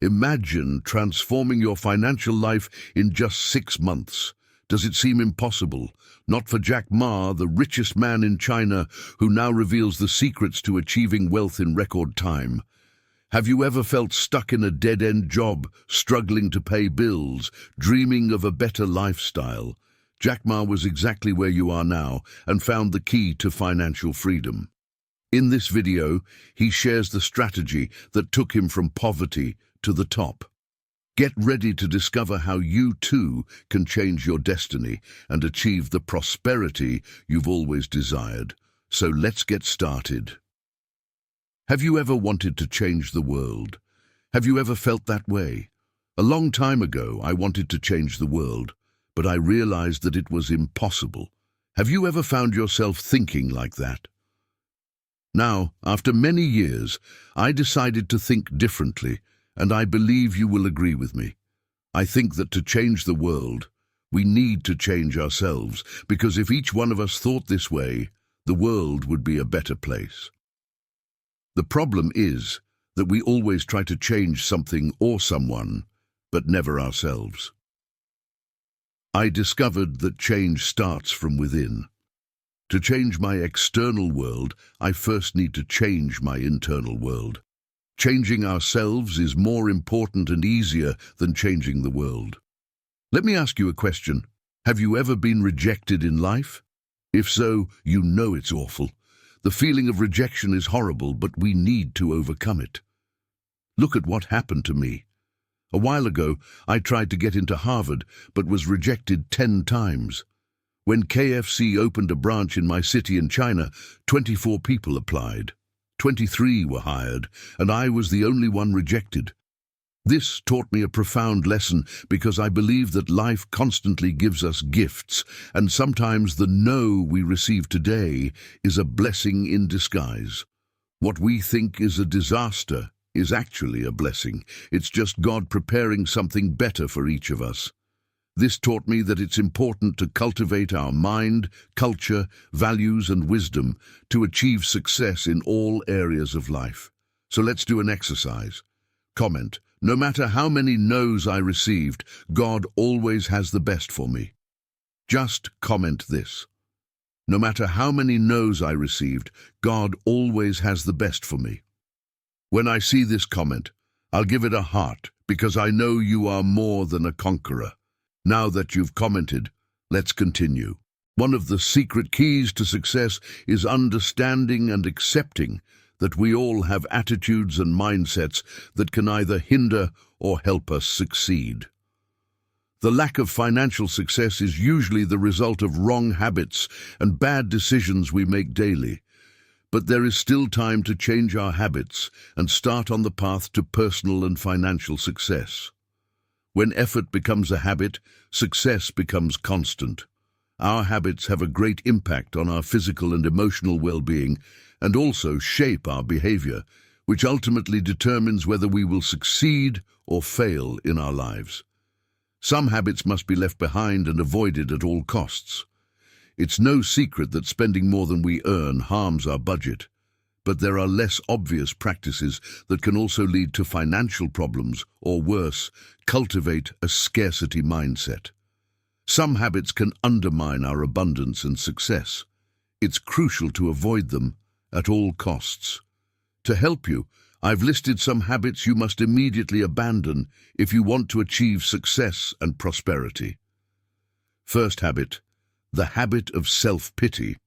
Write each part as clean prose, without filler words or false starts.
Imagine transforming your financial life in just 6 months. Does it seem impossible? Not for Jack Ma, the richest man in China, who now reveals the secrets to achieving wealth in record time. Have you ever felt stuck in a dead-end job, struggling to pay bills, dreaming of a better lifestyle? Jack Ma was exactly where you are now and found the key to financial freedom. In this video, he shares the strategy that took him from poverty to the top. Get ready to discover how you too can change your destiny and achieve the prosperity you've always desired. So let's get started. Have you ever wanted to change the world? Have you ever felt that way? A long time ago, I wanted to change the world, but I realized that it was impossible. Have you ever found yourself thinking like that? Now, after many years, I decided to think differently, and I believe you will agree with me. I think that to change the world, we need to change ourselves, because if each one of us thought this way, the world would be a better place. The problem is that we always try to change something or someone, but never ourselves. I discovered that change starts from within. To change my external world, I first need to change my internal world. Changing ourselves is more important and easier than changing the world. Let me ask you a question. Have you ever been rejected in life? If so, you know it's awful. The feeling of rejection is horrible, but we need to overcome it. Look at what happened to me. A while ago, I tried to get into Harvard, but was rejected 10 times. When KFC opened a branch in my city in China, 24 people applied. 23 were hired, and I was the only one rejected. This taught me a profound lesson because I believe that life constantly gives us gifts, and sometimes the no we receive today is a blessing in disguise. What we think is a disaster is actually a blessing. It's just God preparing something better for each of us. This taught me that it's important to cultivate our mind, culture, values, and wisdom to achieve success in all areas of life. So let's do an exercise. Comment, no matter how many no's I received, God always has the best for me. Just comment this. No matter how many no's I received, God always has the best for me. When I see this comment, I'll give it a heart because I know you are more than a conqueror. Now that you've commented, let's continue. One of the secret keys to success is understanding and accepting that we all have attitudes and mindsets that can either hinder or help us succeed. The lack of financial success is usually the result of wrong habits and bad decisions we make daily. But there is still time to change our habits and start on the path to personal and financial success. When effort becomes a habit, success becomes constant. Our habits have a great impact on our physical and emotional well-being and also shape our behavior, which ultimately determines whether we will succeed or fail in our lives. Some habits must be left behind and avoided at all costs. It's no secret that spending more than we earn harms our budget. But there are less obvious practices that can also lead to financial problems, or worse, cultivate a scarcity mindset. Some habits can undermine our abundance and success. It's crucial to avoid them at all costs. To help you, I've listed some habits you must immediately abandon if you want to achieve success and prosperity. First habit, the habit of self-pity.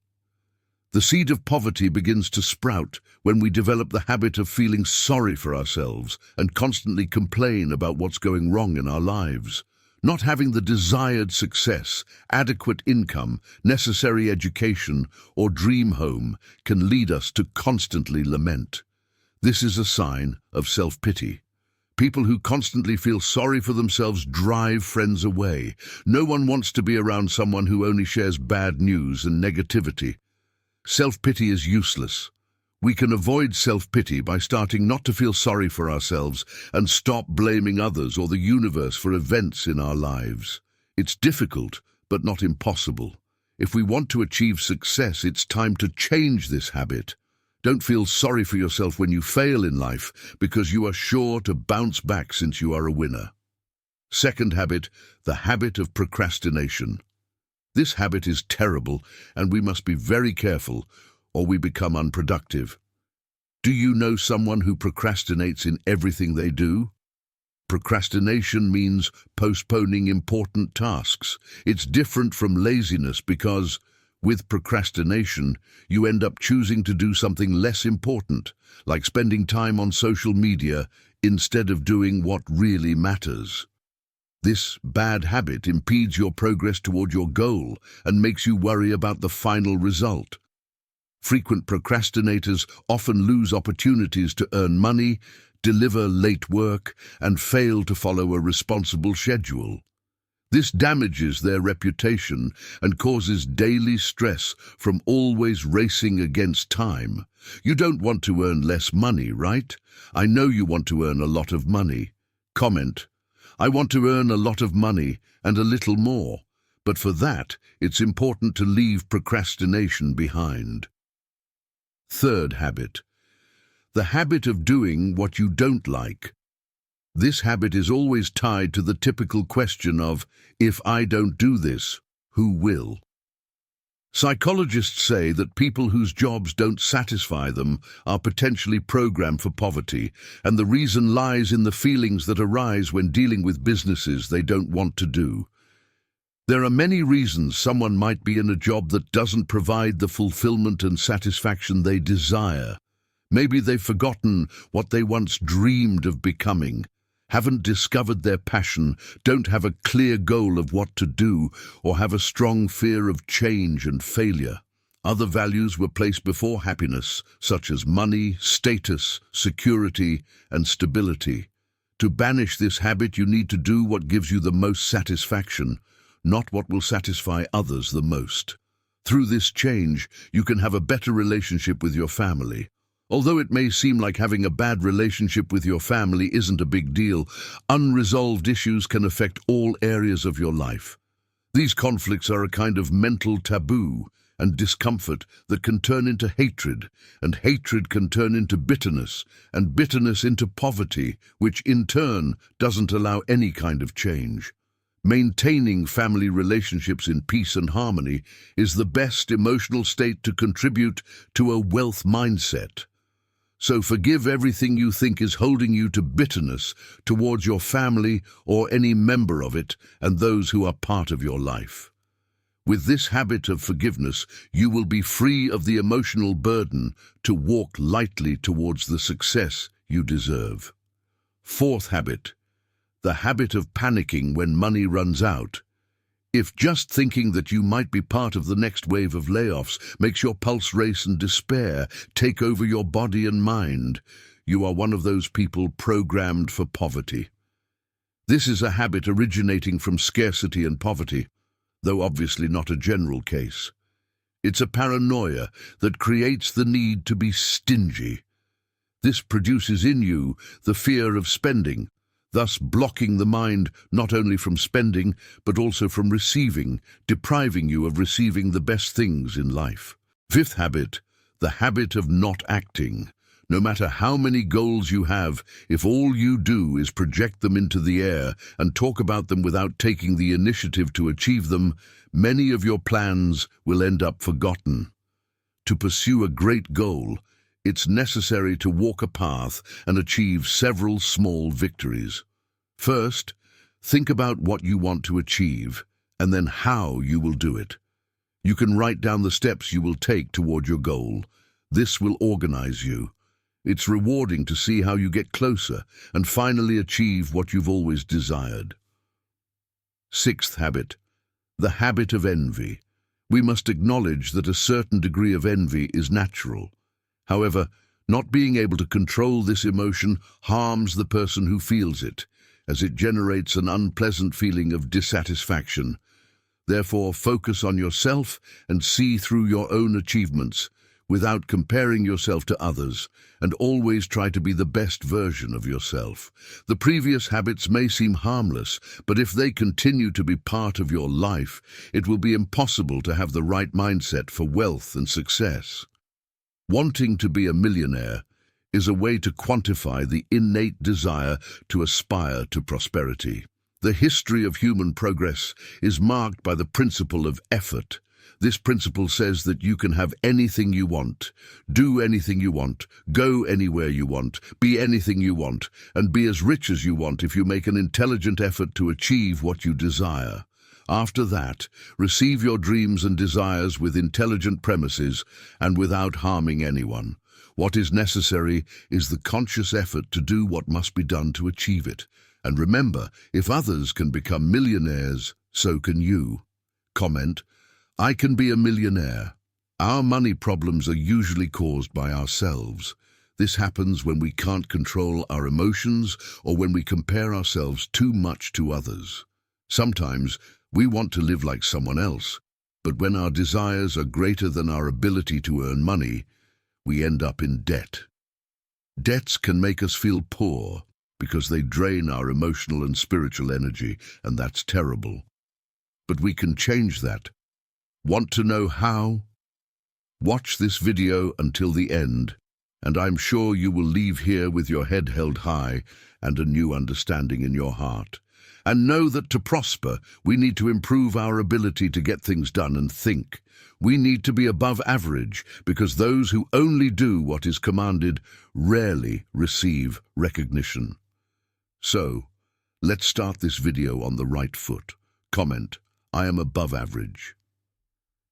The seed of poverty begins to sprout when we develop the habit of feeling sorry for ourselves and constantly complain about what's going wrong in our lives. Not having the desired success, adequate income, necessary education, or dream home can lead us to constantly lament. This is a sign of self-pity. People who constantly feel sorry for themselves drive friends away. No one wants to be around someone who only shares bad news and negativity. Self-pity is useless. We can avoid self-pity by starting not to feel sorry for ourselves and stop blaming others or the universe for events in our lives. It's difficult, but not impossible. If we want to achieve success, it's time to change this habit. Don't feel sorry for yourself when you fail in life, because you are sure to bounce back since you are a winner. Second habit, the habit of procrastination. This habit is terrible, and we must be very careful, or we become unproductive. Do you know someone who procrastinates in everything they do? Procrastination means postponing important tasks. It's different from laziness because, with procrastination, you end up choosing to do something less important, like spending time on social media instead of doing what really matters. This bad habit impedes your progress toward your goal and makes you worry about the final result. Frequent procrastinators often lose opportunities to earn money, deliver late work, and fail to follow a responsible schedule. This damages their reputation and causes daily stress from always racing against time. You don't want to earn less money, right? I know you want to earn a lot of money. Comment: I want to earn a lot of money and a little more, but for that, it's important to leave procrastination behind. Third habit, the habit of doing what you don't like. This habit is always tied to the typical question of, if I don't do this, who will? Psychologists say that people whose jobs don't satisfy them are potentially programmed for poverty, and the reason lies in the feelings that arise when dealing with businesses they don't want to do. There are many reasons someone might be in a job that doesn't provide the fulfillment and satisfaction they desire. Maybe they've forgotten what they once dreamed of becoming, haven't discovered their passion, don't have a clear goal of what to do, or have a strong fear of change and failure. Other values were placed before happiness, such as money, status, security, and stability. To banish this habit, you need to do what gives you the most satisfaction, not what will satisfy others the most. Through this change, you can have a better relationship with your family. Although it may seem like having a bad relationship with your family isn't a big deal, unresolved issues can affect all areas of your life. These conflicts are a kind of mental taboo and discomfort that can turn into hatred, and hatred can turn into bitterness, and bitterness into poverty, which in turn doesn't allow any kind of change. Maintaining family relationships in peace and harmony is the best emotional state to contribute to a wealth mindset. So forgive everything you think is holding you to bitterness towards your family or any member of it and those who are part of your life. With this habit of forgiveness, you will be free of the emotional burden to walk lightly towards the success you deserve. Fourth habit, the habit of panicking when money runs out. If just thinking that you might be part of the next wave of layoffs makes your pulse race and despair take over your body and mind, you are one of those people programmed for poverty. This is a habit originating from scarcity and poverty, though obviously not a general case. It's a paranoia that creates the need to be stingy. This produces in you the fear of spending, thus blocking the mind not only from spending, but also from receiving, depriving you of receiving the best things in life. Fifth habit, the habit of not acting. No matter how many goals you have, if all you do is project them into the air and talk about them without taking the initiative to achieve them, many of your plans will end up forgotten. To pursue a great goal, it's necessary to walk a path and achieve several small victories. First, think about what you want to achieve, and then how you will do it. You can write down the steps you will take toward your goal. This will organize you. It's rewarding to see how you get closer and finally achieve what you've always desired. Sixth habit, the habit of envy. We must acknowledge that a certain degree of envy is natural. However, not being able to control this emotion harms the person who feels it, as it generates an unpleasant feeling of dissatisfaction. Therefore, focus on yourself and see through your own achievements without comparing yourself to others, and always try to be the best version of yourself. The previous habits may seem harmless, but if they continue to be part of your life, it will be impossible to have the right mindset for wealth and success. Wanting to be a millionaire is a way to quantify the innate desire to aspire to prosperity. The history of human progress is marked by the principle of effort. This principle says that you can have anything you want, do anything you want, go anywhere you want, be anything you want, and be as rich as you want if you make an intelligent effort to achieve what you desire. After that, receive your dreams and desires with intelligent premises and without harming anyone. What is necessary is the conscious effort to do what must be done to achieve it. And remember, if others can become millionaires, so can you. Comment: I can be a millionaire. Our money problems are usually caused by ourselves. This happens when we can't control our emotions or when we compare ourselves too much to others. Sometimes we want to live like someone else, but when our desires are greater than our ability to earn money, we end up in debt. Debts can make us feel poor because they drain our emotional and spiritual energy, and that's terrible. But we can change that. Want to know how? Watch this video until the end, and I'm sure you will leave here with your head held high and a new understanding in your heart. And know that to prosper, we need to improve our ability to get things done and think. We need to be above average, because those who only do what is commanded rarely receive recognition. So, let's start this video on the right foot. Comment: I am above average.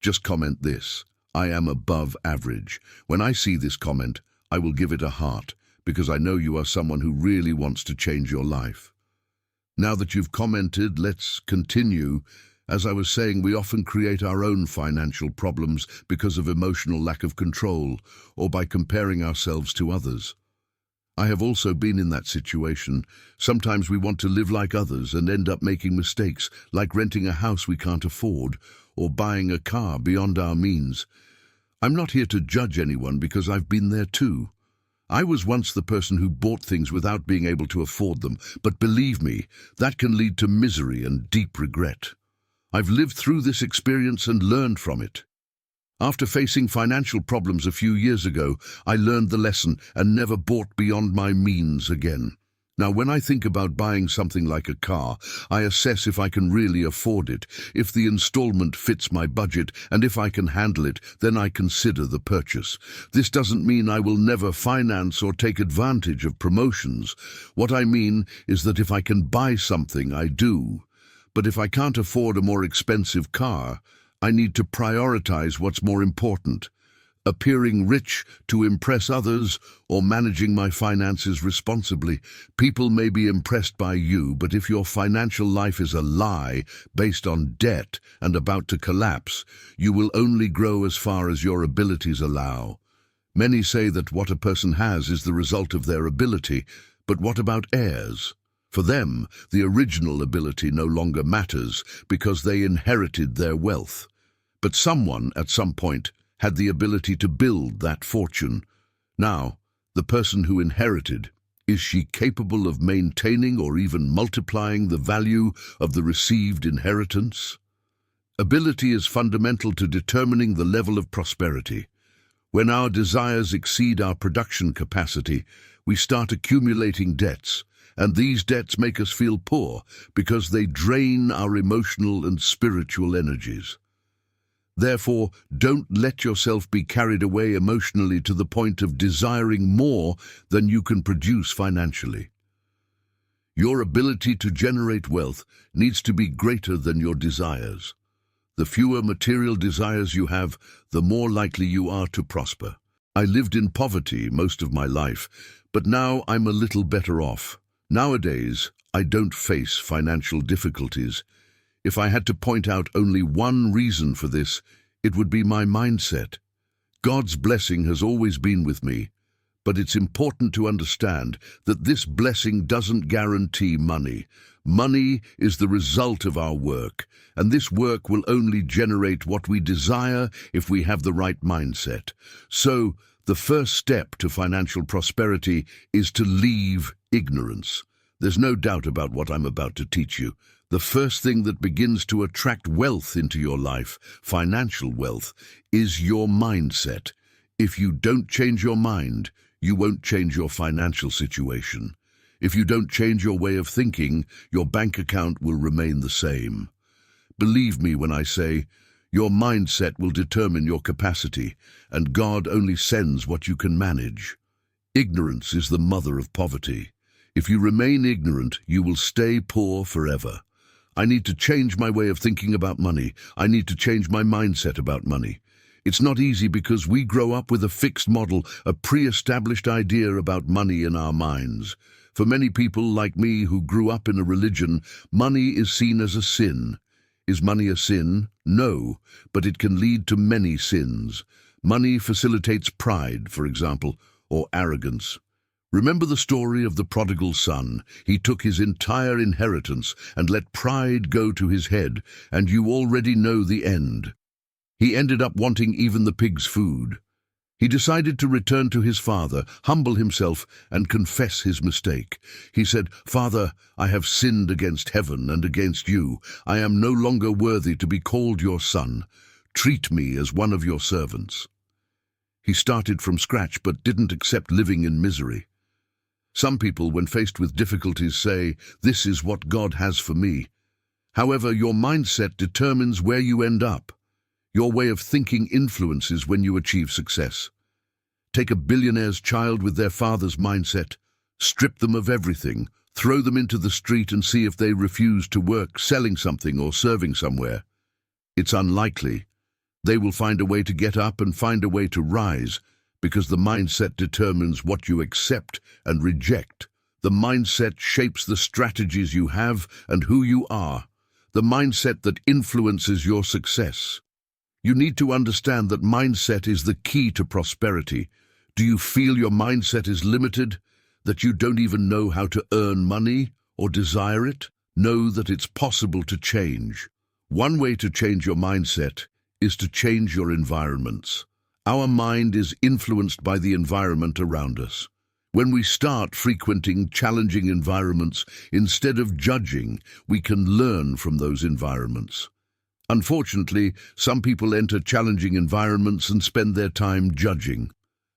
Just comment this: I am above average. When I see this comment, I will give it a heart, because I know you are someone who really wants to change your life. Now that you've commented, let's continue. As I was saying, we often create our own financial problems because of emotional lack of control or by comparing ourselves to others. I have also been in that situation. Sometimes we want to live like others and end up making mistakes, like renting a house we can't afford or buying a car beyond our means. I'm not here to judge anyone because I've been there too. I was once the person who bought things without being able to afford them, but believe me, that can lead to misery and deep regret. I've lived through this experience and learned from it. After facing financial problems a few years ago, I learned the lesson and never bought beyond my means again. Now, when I think about buying something like a car, I assess if I can really afford it, if the installment fits my budget, and if I can handle it, then I consider the purchase. This doesn't mean I will never finance or take advantage of promotions. What I mean is that if I can buy something, I do. But if I can't afford a more expensive car, I need to prioritize what's more important: appearing rich to impress others or managing my finances responsibly. People may be impressed by you, but if your financial life is a lie based on debt and about to collapse, you will only grow as far as your abilities allow. Many say that what a person has is the result of their ability, but what about heirs? For them, the original ability no longer matters because they inherited their wealth. But someone, at some point, had the ability to build that fortune. Now, the person who inherited, is she capable of maintaining or even multiplying the value of the received inheritance? Ability is fundamental to determining the level of prosperity. When our desires exceed our production capacity, we start accumulating debts, and these debts make us feel poor because they drain our emotional and spiritual energies. Therefore, don't let yourself be carried away emotionally to the point of desiring more than you can produce financially. Your ability to generate wealth needs to be greater than your desires. The fewer material desires you have, the more likely you are to prosper. I lived in poverty most of my life, but now I'm a little better off. Nowadays, I don't face financial difficulties. If I had to point out only one reason for this, it would be my mindset. God's blessing has always been with me, but it's important to understand that this blessing doesn't guarantee money. Money is the result of our work, and this work will only generate what we desire if we have the right mindset. So, the first step to financial prosperity is to leave ignorance. There's no doubt about what I'm about to teach you. The first thing that begins to attract wealth into your life, financial wealth, is your mindset. If you don't change your mind, you won't change your financial situation. If you don't change your way of thinking, your bank account will remain the same. Believe me when I say, your mindset will determine your capacity, and God only sends what you can manage. Ignorance is the mother of poverty. If you remain ignorant, you will stay poor forever. I need to change my way of thinking about money. I need to change my mindset about money. It's not easy because we grow up with a fixed model, a pre-established idea about money in our minds. For many people like me who grew up in a religion, money is seen as a sin. Is money a sin? No, but it can lead to many sins. Money facilitates pride, for example, or arrogance. Remember the story of the prodigal son. He took his entire inheritance and let pride go to his head, and you already know the end. He ended up wanting even the pig's food. He decided to return to his father, humble himself, and confess his mistake. He said, "Father, I have sinned against heaven and against you. I am no longer worthy to be called your son. Treat me as one of your servants." He started from scratch but didn't accept living in misery. Some people, when faced with difficulties, say, "This is what God has for me." However, your mindset determines where you end up. Your way of thinking influences when you achieve success. Take a billionaire's child with their father's mindset. Strip them of everything, throw them into the street and see if they refuse to work selling something or serving somewhere. It's unlikely. They will find a way to get up and find a way to rise, because the mindset determines what you accept and reject. The mindset shapes the strategies you have and who you are. The mindset that influences your success. You need to understand that mindset is the key to prosperity. Do you feel your mindset is limited? That you don't even know how to earn money or desire it? Know that it's possible to change. One way to change your mindset is to change your environments. Our mind is influenced by the environment around us. When we start frequenting challenging environments, instead of judging, we can learn from those environments. Unfortunately, some people enter challenging environments and spend their time judging.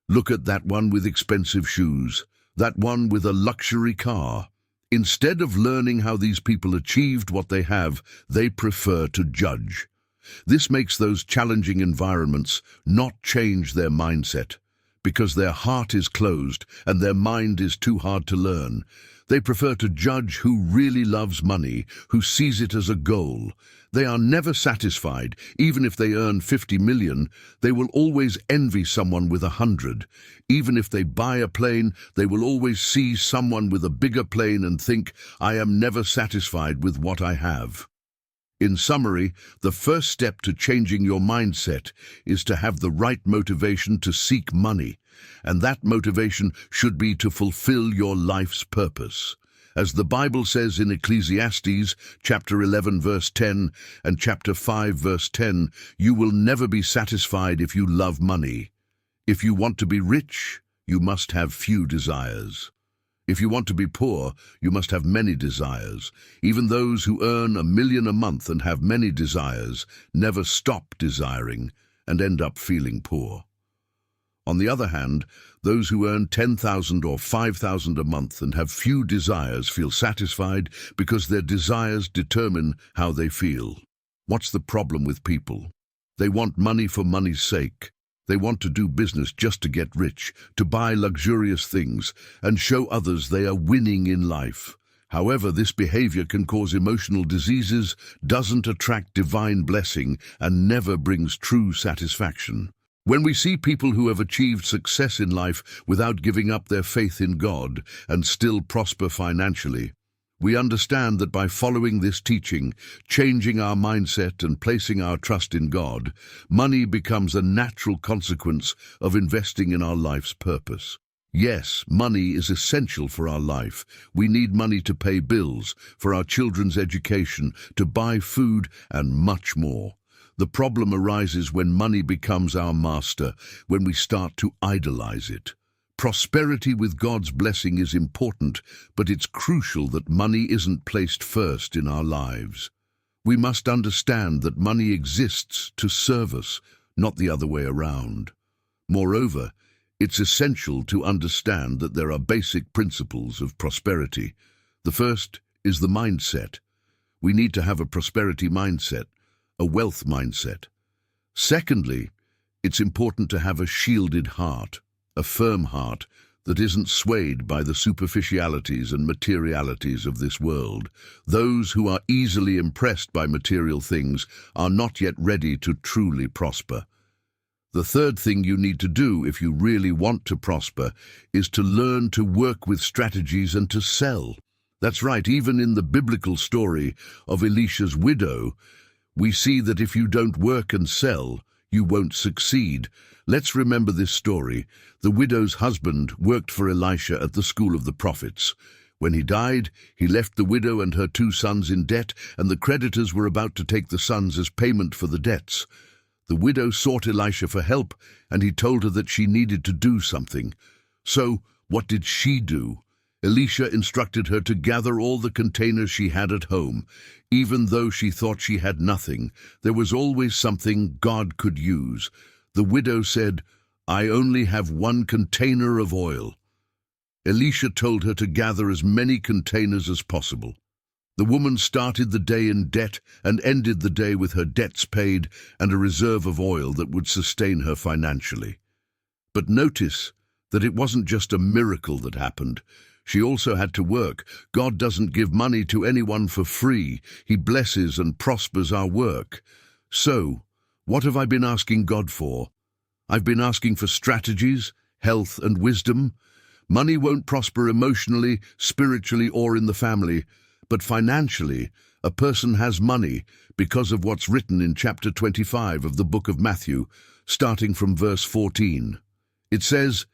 Look at that one with expensive shoes, that one with a luxury car. Instead of learning how these people achieved what they have, they prefer to judge. This makes those challenging environments not change their mindset, because their heart is closed and their mind is too hard to learn. They prefer to judge who really loves money, who sees it as a goal. They are never satisfied. Even if they earn 50 million, they will always envy someone with 100. Even if they buy a plane, they will always see someone with a bigger plane and think, "I am never satisfied with what I have." In summary, the first step to changing your mindset is to have the right motivation to seek money, and that motivation should be to fulfill your life's purpose. As the Bible says in Ecclesiastes, chapter 11, verse 10, and chapter 5, verse 10, you will never be satisfied if you love money. If you want to be rich, you must have few desires. If you want to be poor, you must have many desires. Even those who earn $1 million a month and have many desires never stop desiring and end up feeling poor. On the other hand, those who earn $10,000 or $5,000 a month and have few desires feel satisfied because their desires determine how they feel. What's the problem with people? They want money for money's sake. They want to do business just to get rich, to buy luxurious things, and show others they are winning in life. However, this behavior can cause emotional diseases, doesn't attract divine blessing, and never brings true satisfaction. When we see people who have achieved success in life without giving up their faith in God and still prosper financially, we understand that by following this teaching, changing our mindset and placing our trust in God, money becomes a natural consequence of investing in our life's purpose. Yes, money is essential for our life. We need money to pay bills, for our children's education, to buy food, and much more. The problem arises when money becomes our master, when we start to idolize it. Prosperity with God's blessing is important, but it's crucial that money isn't placed first in our lives. We must understand that money exists to serve us, not the other way around. Moreover, it's essential to understand that there are basic principles of prosperity. The first is the mindset. We need to have a prosperity mindset, a wealth mindset. Secondly, it's important to have a shielded heart, a firm heart that isn't swayed by the superficialities and materialities of this world. Those who are easily impressed by material things are not yet ready to truly prosper. The third thing you need to do if you really want to prosper is to learn to work with strategies and to sell. That's right, even in the biblical story of Elisha's widow, we see that if you don't work and sell, you won't succeed. Let's remember this story. The widow's husband worked for Elisha at the school of the prophets. When he died, he left the widow and her 2 sons in debt, and the creditors were about to take the sons as payment for the debts. The widow sought Elisha for help, and he told her that she needed to do something. So, what did she do? Elisha instructed her to gather all the containers she had at home. Even though she thought she had nothing, there was always something God could use. The widow said, "I only have 1 container of oil." Elisha told her to gather as many containers as possible. The woman started the day in debt and ended the day with her debts paid and a reserve of oil that would sustain her financially. But notice that it wasn't just a miracle that happened. She also had to work. God doesn't give money to anyone for free. He blesses and prospers our work. So, what have I been asking God for? I've been asking for strategies, health, and wisdom. Money won't prosper emotionally, spiritually, or in the family. But financially, a person has money because of what's written in chapter 25 of the book of Matthew, starting from verse 14. It says,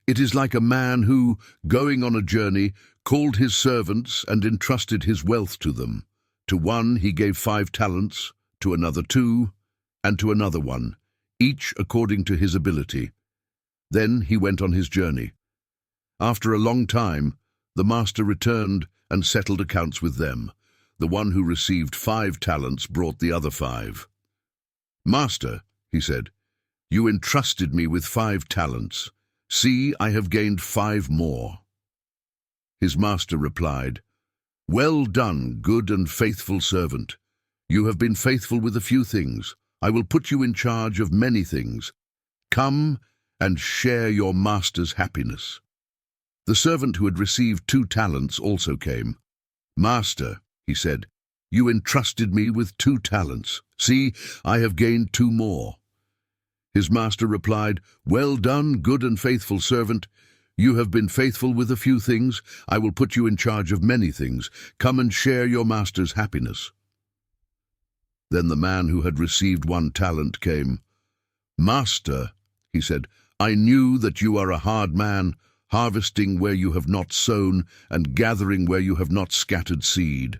"It is like a man who, going on a journey, called his servants and entrusted his wealth to them. To one he gave 5 talents, to another 2, and to another 1, each according to his ability. Then he went on his journey. After a long time, the master returned and settled accounts with them. The one who received 5 talents brought the other 5. 'Master,' he said, 'you entrusted me with 5 talents. See, I have gained 5 more.' His master replied, 'Well done, good and faithful servant. You have been faithful with a few things. I will put you in charge of many things. Come and share your master's happiness.' The servant who had received 2 talents also came. 'Master,' he said, 'you entrusted me with 2 talents. See, I have gained 2 more.' His master replied, 'Well done, good and faithful servant. You have been faithful with a few things. I will put you in charge of many things. Come and share your master's happiness.' Then the man who had received 1 talent came. 'Master,' he said, 'I knew that you are a hard man, harvesting where you have not sown and gathering where you have not scattered seed.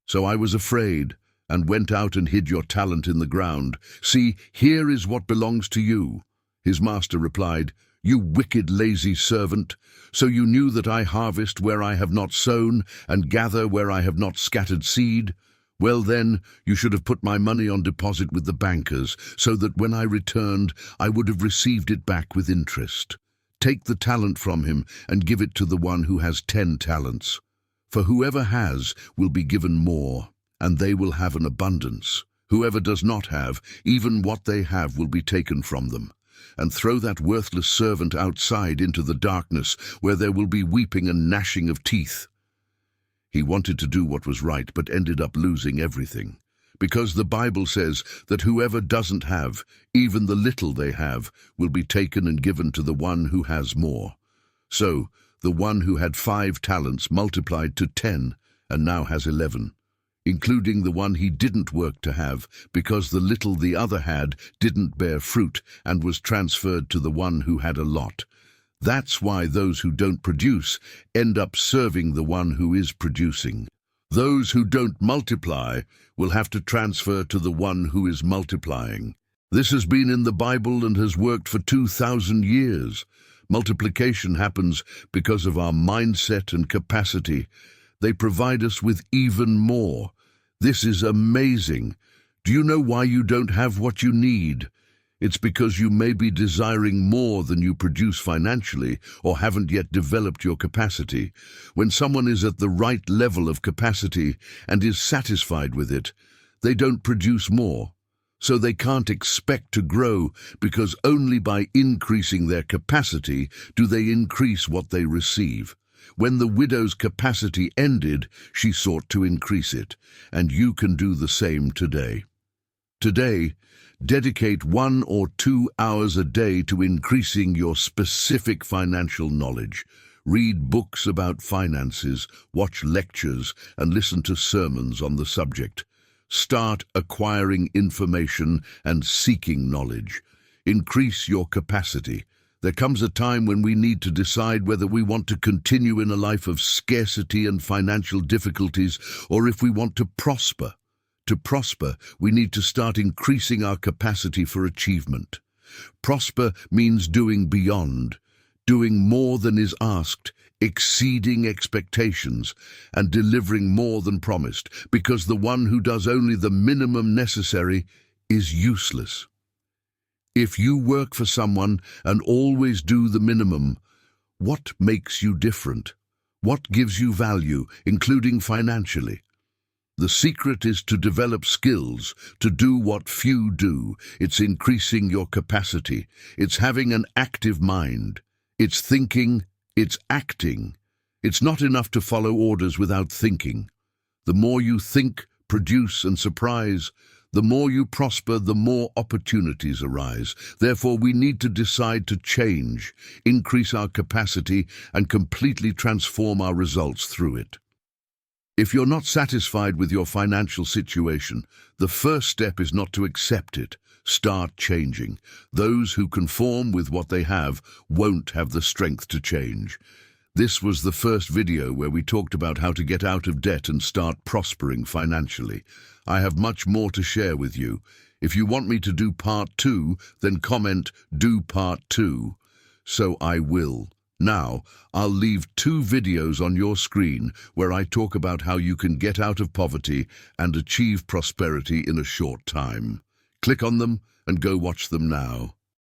So I was afraid and went out and hid your talent in the ground. See, here is what belongs to you.' His master replied, 'You wicked, lazy servant. So you knew that I harvest where I have not sown and gather where I have not scattered seed? Well then, you should have put my money on deposit with the bankers, so that when I returned, I would have received it back with interest. Take the talent from him and give it to the one who has 10 talents. For whoever has will be given more, and they will have an abundance. Whoever does not have, even what they have will be taken from them. And throw that worthless servant outside into the darkness, where there will be weeping and gnashing of teeth.' He wanted to do what was right, but ended up losing everything. Because the Bible says that whoever doesn't have, even the little they have, will be taken and given to the one who has more. So, the one who had 5 talents multiplied to 10, and now has 11, including the one he didn't work to have, because the little the other had didn't bear fruit and was transferred to the one who had a lot. That's why those who don't produce end up serving the one who is producing. Those who don't multiply will have to transfer to the one who is multiplying. This has been in the Bible and has worked for 2,000 years. Multiplication happens because of our mindset and capacity. They provide us with even more. This is amazing. Do you know why you don't have what you need? It's because you may be desiring more than you produce financially or haven't yet developed your capacity. When someone is at the right level of capacity and is satisfied with it, they don't produce more. So they can't expect to grow, because only by increasing their capacity do they increase what they receive. When the widow's capacity ended, she sought to increase it, and you can do the same today. Today, dedicate 1 or 2 hours a day to increasing your specific financial knowledge. Read books about finances, watch lectures, and listen to sermons on the subject. Start acquiring information and seeking knowledge. Increase your capacity. There comes a time when we need to decide whether we want to continue in a life of scarcity and financial difficulties, or if we want to prosper. To prosper, we need to start increasing our capacity for achievement. Prosper means doing beyond, doing more than is asked, exceeding expectations, and delivering more than promised, because the one who does only the minimum necessary is useless. If you work for someone and always do the minimum, what makes you different? What gives you value, including financially? The secret is to develop skills, to do what few do. It's increasing your capacity. It's having an active mind. It's thinking, it's acting. It's not enough to follow orders without thinking. The more you think, produce, and surprise, the more you prosper, the more opportunities arise. Therefore, we need to decide to change, increase our capacity, and completely transform our results through it. If you're not satisfied with your financial situation, the first step is not to accept it. Start changing. Those who conform with what they have won't have the strength to change. This was the first video where we talked about how to get out of debt and start prospering financially. I have much more to share with you. If you want me to do part 2, then comment, "Do part 2." So I will. Now, I'll leave 2 videos on your screen where I talk about how you can get out of poverty and achieve prosperity in a short time. Click on them and go watch them now.